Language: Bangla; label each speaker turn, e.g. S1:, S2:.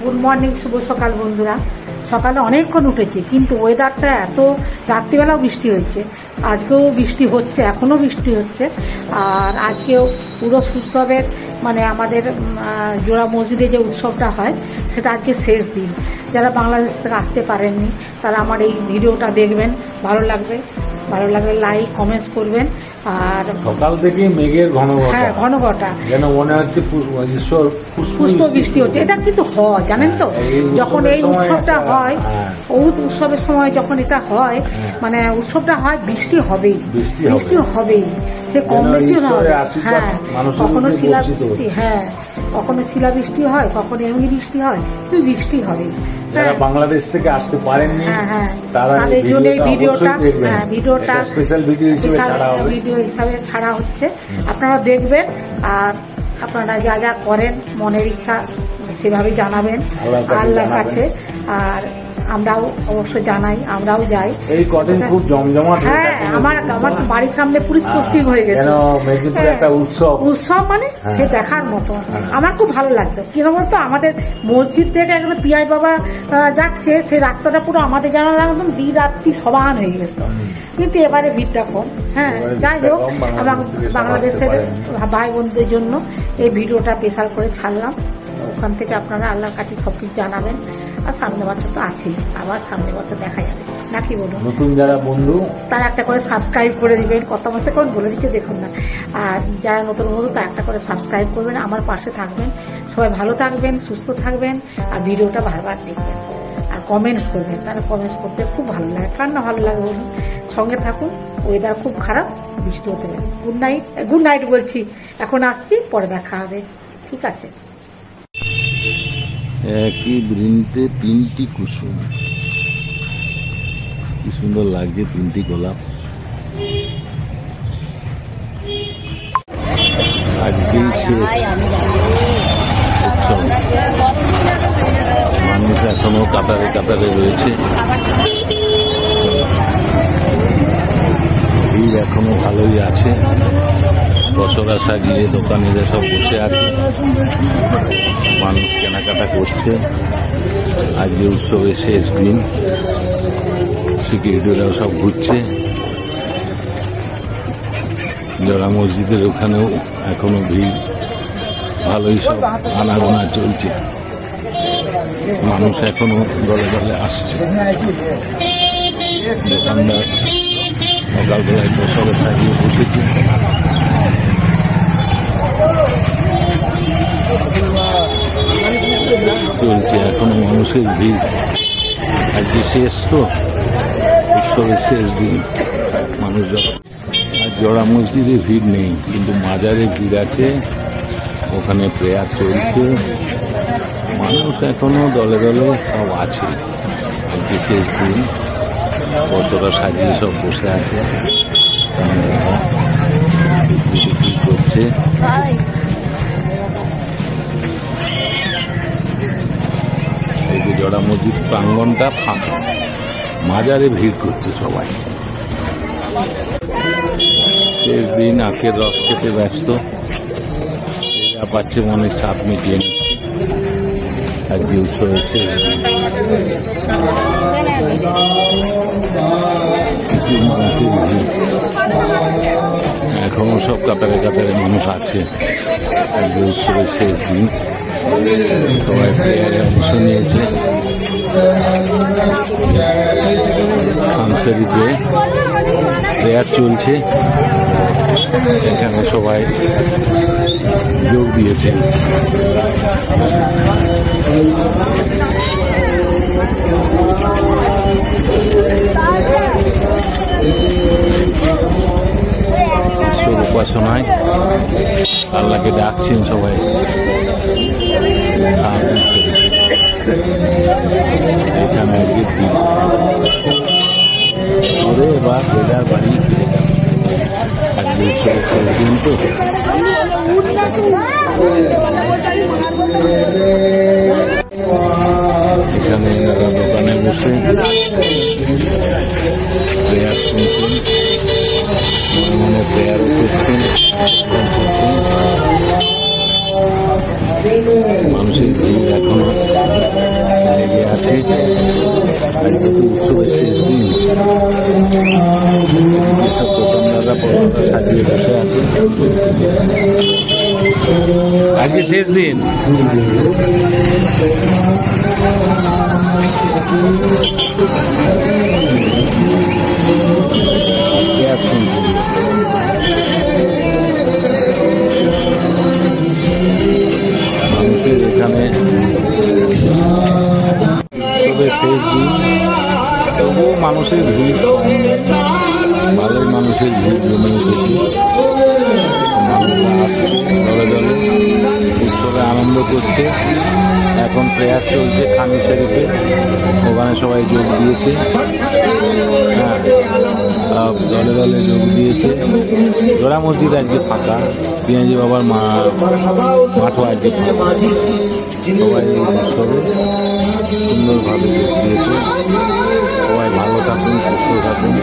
S1: গুড মর্নিং, শুভ সকাল বন্ধুরা। সকালে অনেকক্ষণ উঠেছি, কিন্তু ওয়েদারটা এত, রাত্রিবেলাও বৃষ্টি হয়েছে, আজকেও বৃষ্টি হচ্ছে, এখনও বৃষ্টি হচ্ছে। আর আজকেও পুরো উৎসবের মানে আমাদের জোড়া মসজিদে যে উৎসবটা হয় সেটা আজকে শেষ দিন। যারা বাংলাদেশ থেকে আসতে পারেননি তারা আমার এই ভিডিওটা দেখবেন, ভালো লাগলে লাইক কমেন্টস করবেন। আর
S2: সকাল থেকে মেঘের
S1: ঘনঘটা
S2: যেন মনে হচ্ছে
S1: পুষ্প বৃষ্টি হচ্ছে। এটা কিন্তু হয়, জানেন তো, যখন এই উৎসবটা হয়, উৎসবের সময় যখন এটা হয়, মানে উৎসবটা হয়, বৃষ্টি হবেই, সে কম বেশি হয়। হ্যাঁ, কখনো শিলাবৃষ্টি, কখনো শিলাবৃষ্টি হয়, কখনো এমনি বৃষ্টি হয়, কিন্তু বৃষ্টি হবে।
S2: যারা বাংলাদেশ থেকে আসতে পারেননি
S1: তারা এই ভিডিওটা
S2: স্পেশাল
S1: ভিডিও হিসাবে ছাড়া হচ্ছে, আপনারা দেখবেন। আর আপনারা যা যা করেন মনের ইচ্ছা সেভাবেই জানাবেন আল্লাহর কাছে। আর আমরাও অবশ্য জানাই, আমরাও যাই।
S2: এই কদিন খুব জমজমাট।
S1: আমার বাড়ির সামনে পুলিশ পোস্টিং হয়ে গেছে।
S2: একটা
S1: উৎসব মানে সে দেখার মতো। আমার খুব ভালো লাগতো। কিরকম বলতো, আমাদের মসজিদ থেকে একদম পিয়াই বাবা যাচ্ছে, সেই রাস্তাটা পুরো আমাদের জানা একদম রাত্রি সমান হয়ে গেছে। কিন্তু এবারে ভিড়টা কম। যাই হোক, বাংলাদেশের ভাই বোনদের জন্য এই ভিডিওটা স্পেশাল করে ছাড়লাম। ওখান থেকে আপনারা আল্লাহর কাছে সবকিছু জানাবেন। আর সামনে বছর তো আছেই, আবার সামনে বছর দেখা যাবে নাকি বলুন।
S2: নতুন যারা বন্ধু
S1: তারা একটা করে সাবস্ক্রাইব করে দিবেন। কত মাসে কোন বলে দিচ্ছে দেখুন না। আর যারা নতুন বন্ধু তারা একটা করে সাবস্ক্রাইব করবেন, আমার পাশে থাকবেন। সবাই ভালো থাকবেন, সুস্থ থাকবেন, আর ভিডিওটা বারবার দেখবেন, আর কমেন্টস করবেন। তারা কমেন্টস করতে খুব ভালো লাগে। কার না ভালো লাগে বলুন। সঙ্গে থাকুন। ওয়েদার খুব খারাপ, বৃষ্টি হতে পারে। গুড নাইট বলছি। এখন আসছি, পরে দেখা হবে, ঠিক আছে।
S2: একই বৃন্তে তিনটি কুসুম, কি সুন্দর লাগছে তিনটি গোলাপ। আজকেই শেষ উৎসব, মানুষ এখনো কাতারে কাতারে রয়েছে, ভিড় এখনো ভালোই আছে। বছরা সাজিয়ে দোকানিরা সব বসে আছে, মানুষ কেনাকাটা করছে। আজকে উৎসবের শেষ দিন, সিকিউরিটিরাও সব ঘুরছে। জোড়া মসজিদের ওখানেও এখনো ভিড় ভালোই, সব আনাগোনা চলছে। মানুষ এখনো দলে দলে আসছে। দোকানদার সকালবেলায় বছরে সাজিয়ে বসেছে। চলছে এখনো মানুষের ভিড়। আজকে শেষ তো, উৎসবের শেষ দিন। মানুষ আর জোড়া মসজিদে ভিড় নেই, কিন্তু মাজারে ভিড় আছে। ওখানে প্রেয়ার চলছে, মানুষ এখনো দলে দলে সব আছে। আজকে শেষ দিন, বছরা সাজিয়ে সব বসে আছে, বিক্রি করছে। জোড়া মসজিদ প্রাঙ্গনটা ফাঁকা, মাজারে ভিড় করছে সবাই। শেষ দিন, আখের রস খেতে ব্যস্ত, যা পাচ্ছে মনের স্বাদ মিটিয়ে নিচ্ছে। আজকে উৎসবের শেষ দিন। প্রচুর মানুষের ভিড়, এখনো সব কাতারে কাতারে মানুষ আছে। আজকে উৎসবের শেষ দিন, সবাই প্রেয়ারে অংশ নিয়েছে। খানসারিতে প্রেয়ার চলছে, এখানে সবাই যোগ দিয়েছে। ঈশ্বর উপাসনায় আল্লাহকে ডাকছেন সবাই। এখানে ঘুরে বা বেড়ার বাড়ি ফিরে যাবে। আজকে শেষ দিন তো, এখানে এনারা দোকানে বসে প্রেয়ার শুনছেন, মনে মনে প্রেয়ারও করছেন। মানুষের ভিড় এখনো ভিড়। আজকে তো উৎসবের শেষ দিন, যেসব দোকানদাররা পরোটা সাজিয়ে বসে আছে। আজকে শেষ দিন। মানুষের এখানে উৎসবের শেষ দিন, তবুও মানুষের ভিড়, ভালোই মানুষের ভিড় জমে উঠেছে। মানুষরা আসছে দলে দলে, উৎসবে আনন্দ করছে। এখন প্রেয়ার চলছে খানি শরীফে, ওখানে সবাই যোগ দিয়েছে। হ্যাঁ, সব দলে দলে যোগ দিয়েছে। জোড়া মসজিদ আজকে ফাঁকা, পিঁয়াজি বাবার মাঠও আজকে ফাঁকা। সবাই উৎসবে সুন্দরভাবে যোগ দিয়েছে। সবাই ভালো থাকুন, সুস্থ থাকুন।